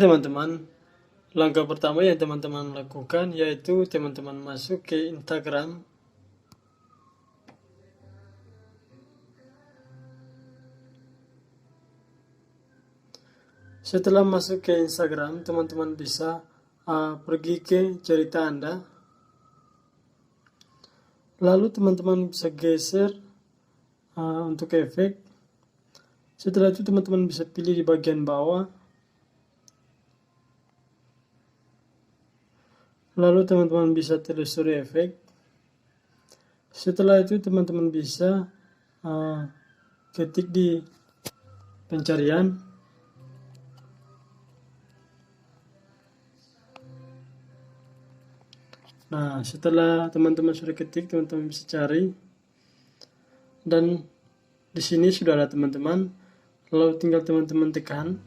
teman-teman, langkah pertama yang teman-teman lakukan yaitu teman-teman masuk ke Instagram. Setelah masuk ke Instagram, teman-teman bisa pergi ke cerita Anda. Lalu teman-teman bisa geser untuk efek. Setelah itu teman-teman bisa pilih di bagian bawah. Lalu teman-teman bisa telusuri efek. Setelah itu teman-teman bisa ketik di pencarian. Nah, setelah teman-teman sudah ketik, teman-teman bisa cari. Dan di sini sudah ada teman-teman. Lalu tinggal teman-teman tekan.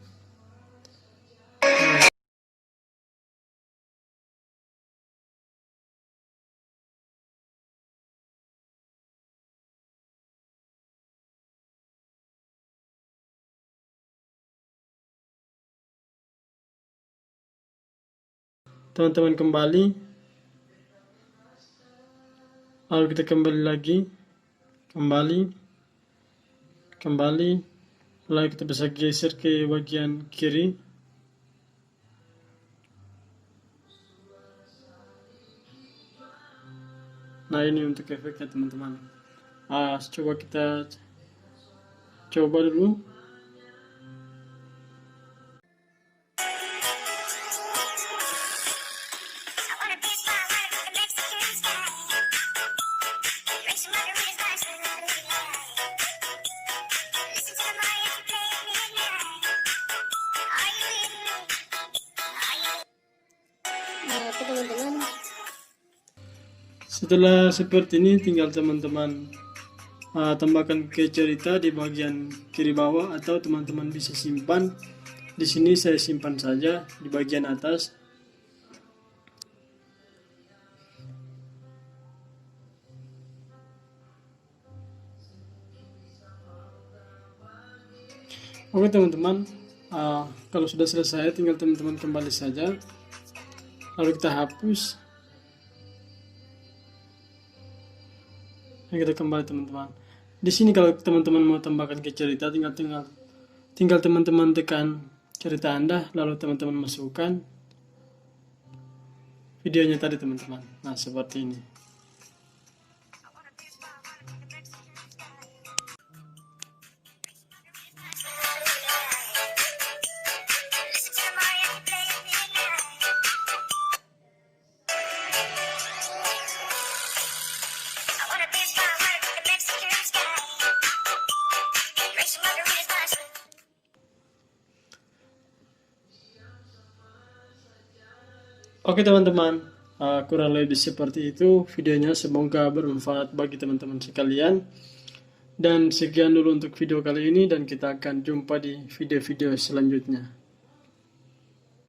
Teman-teman kembali. Lalu kita kembali lagi. Kembali. Lalu kita bisa geser ke bagian kiri. Nah, ini untuk efeknya teman-teman. Coba kita coba dulu. Setelah seperti ini, tinggal teman-teman tambahkan ke cerita di bagian kiri bawah, atau teman-teman bisa simpan. Di sini saya simpan saja di bagian atas. Oke teman-teman, kalau sudah selesai tinggal teman-teman kembali saja. Lalu kita hapus. Kita kembali teman-teman. Di sini kalau teman-teman mau tambahkan ke cerita, tinggal teman-teman tekan cerita Anda, lalu teman-teman masukkan videonya tadi teman-teman. Nah, seperti ini. Oke teman-teman, kurang lebih seperti itu videonya. Semoga bermanfaat bagi teman-teman sekalian. Dan sekian dulu untuk video kali ini, dan kita akan jumpa di video-video selanjutnya.